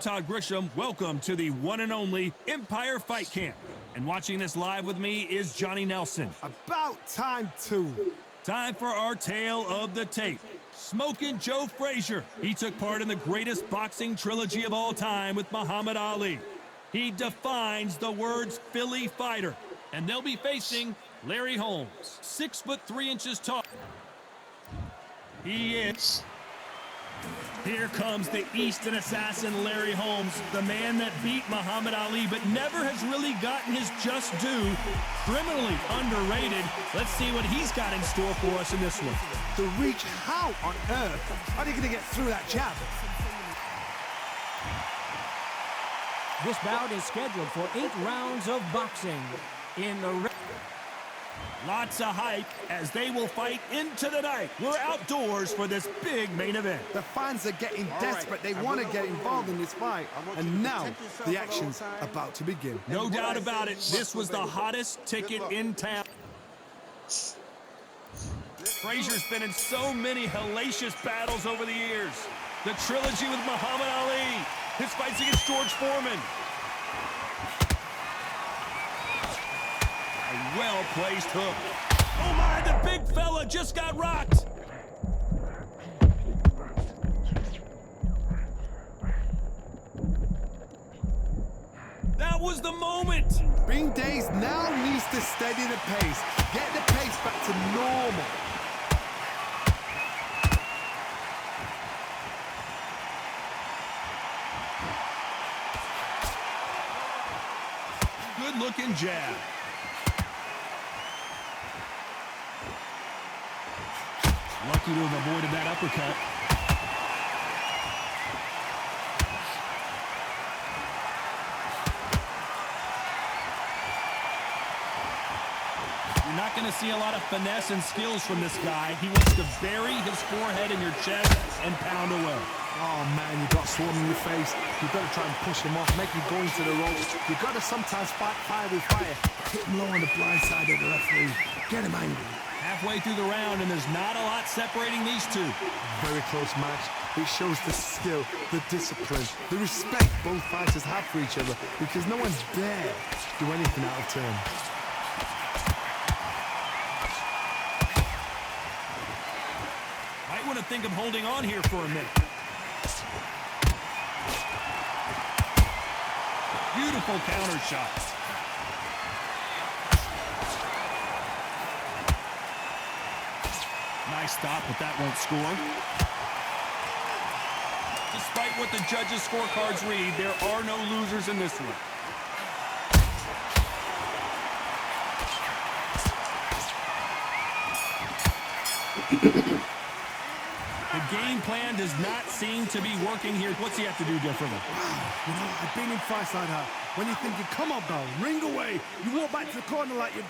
Todd Grisham, welcome to the one and only Empire Fight Camp. And watching this live with me is Johnny Nelson. About time too. Time for our tale of the tape. Smokin Joe Frazier. He took part in the greatest boxing trilogy of all time with Muhammad Ali. He defines the words Philly fighter. And they'll be facing Larry Holmes, 6'3" tall. He is. Here comes the Easton assassin, Larry Holmes, the man that beat Muhammad Ali but never has really gotten his just due. Criminally underrated. Let's see what he's got in store for us in this one. The reach, how on earth are they going to get through that jab? This bout is scheduled for 8 rounds of boxing. In the lots of hype as they will fight into the night. We're outdoors for this big main event. The fans are getting desperate. They want to get involved in this fight. And now the action's about to begin. No doubt about it. This was the hottest ticket in town. Frazier's been in so many hellacious battles over the years. The trilogy with Muhammad Ali. His fights against George Foreman. A well-placed hook. Oh my, the big fella just got rocked. That was the moment. Bing Days now needs to steady the pace. Get the pace back to normal. Good-looking jab. Lucky to have avoided that uppercut. You're not going to see a lot of finesse and skills from this guy. He wants to bury his forehead in your chest and pound away. Oh man, you got swarm in your face. You got to try and push him off, make him go into the ropes. You got to sometimes fight fire with fire. Hit him low on the blind side of the referee. Get him angry. Halfway through the round, and there's not a lot separating these two. Very close match. It shows the skill, the discipline, the respect both fighters have for each other, because no one's dare do anything out of turn. Might want to think of holding on here for a minute. Beautiful counter shots. Nice stop, but that won't score. Despite what the judges' scorecards read, there are no losers in this one. The game plan does not seem to be working here. What's he have to do differently? You know, I've been in fights like that. When you're thinking, come on, pal, ring away. You walk back to the corner like you...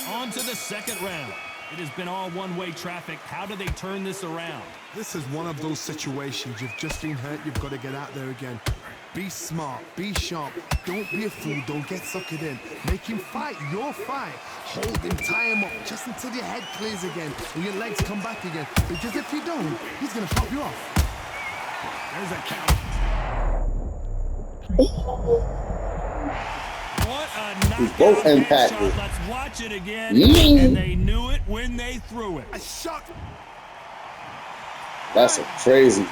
On to the second round. It has been all one-way traffic. How do they turn this around? This is one of those situations. You've just been hurt. You've got to get out there again. Be smart. Be sharp. Don't be a fool. Don't get suckered in. Make him fight your fight. Hold him, tie him up, just until your head clears again and your legs come back again. Because if you don't, he's going to pop you off. There's a count. What a knockout both impacted. shot. Let's watch it again. And they knew it when they threw it. A shot. That's a crazy.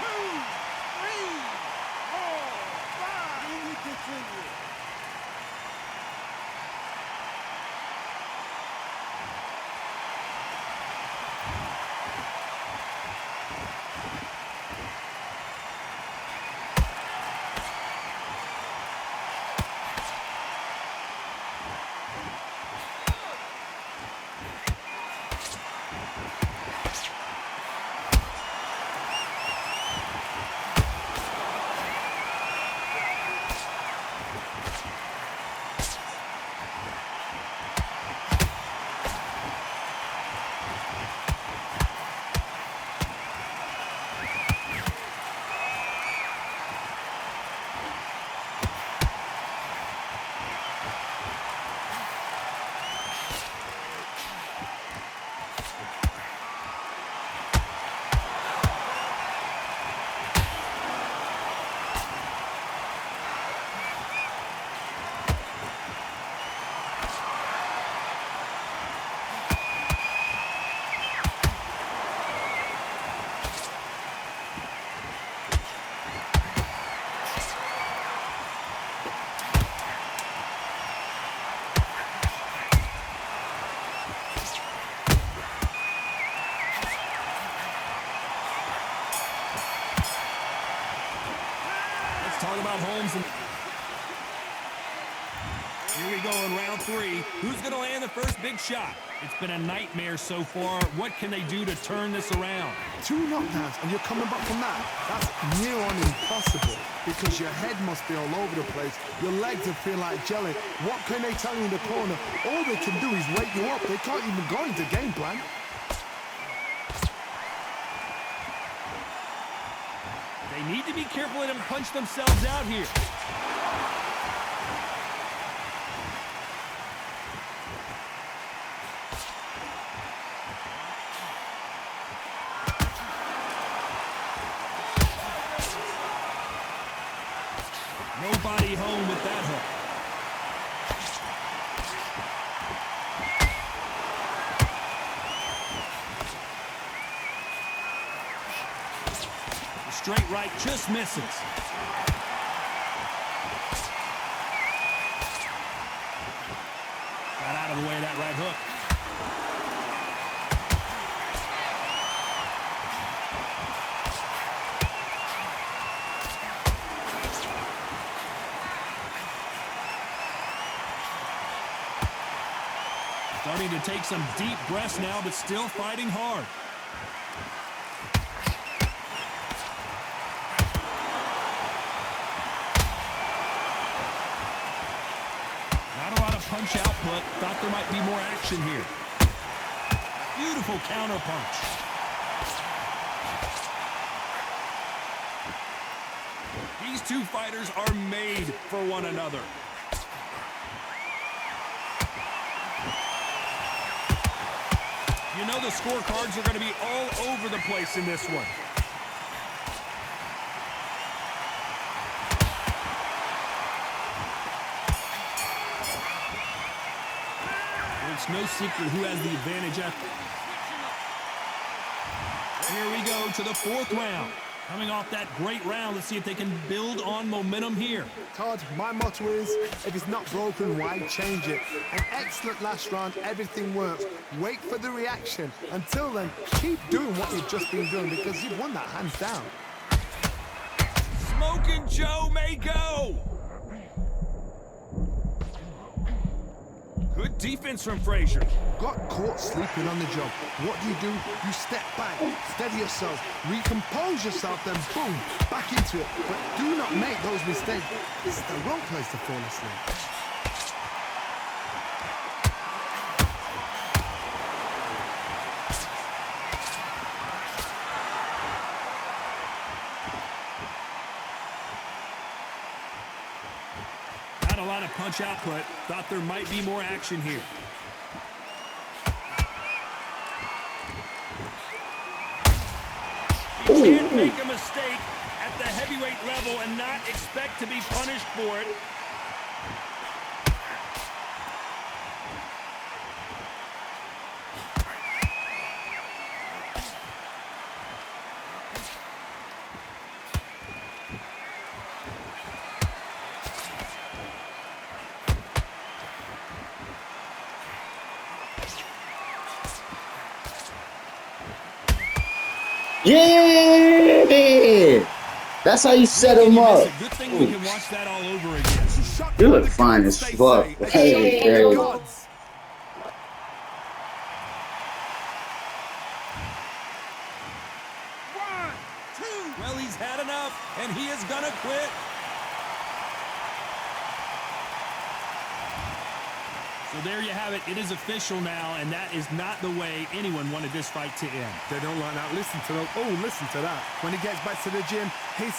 talk about Holmes. And here we go in round 3. Who's going to land the first big shot? It's been a nightmare so far. What can they do to turn this around? 2 knockdowns and you're coming back from that. That's near on impossible because your head must be all over the place. Your legs will feel like jelly. What can they tell you in the corner? All they can do is wake you up. They can't even go into game plan. They need to be careful and punch themselves out here. Nobody home with that hook. The straight right just misses. Got out of the way of that right hook. Starting to take some deep breaths now, but still fighting hard. Not a lot of punch output. Thought there might be more action here. Beautiful counter punch. These two fighters are made for one another. You know the scorecards are going to be all over the place in this one. It's no secret who has the advantage after. Here we go to the 4th round. Coming off that great round, let's see if they can build on momentum here. Todd, my motto is, if it's not broken, why change it? An excellent last round, everything works. Wait for the reaction. Until then, keep doing what you've just been doing because you've won that hands down. Smokin Joe may go. Good defense from Frazier. Got caught sleeping on the job. What do? You step back, steady yourself, recompose yourself, then boom, back into it. But do not make those mistakes. This is the wrong place to fall asleep. Not a lot of punch output. Thought there might be more action here. You can't make a mistake at the heavyweight level and not expect to be punished for it. Yeah! That's how you set him up. Good thing we can watch that all over again. You look fine as fuck. Hey. One, two. Well, he's had enough, and he is gonna quit. So there you have it. It is official now, and that is not the way anyone wanted this fight to end. They don't like that. Listen to that. Oh, listen to that. When he gets back to the gym, his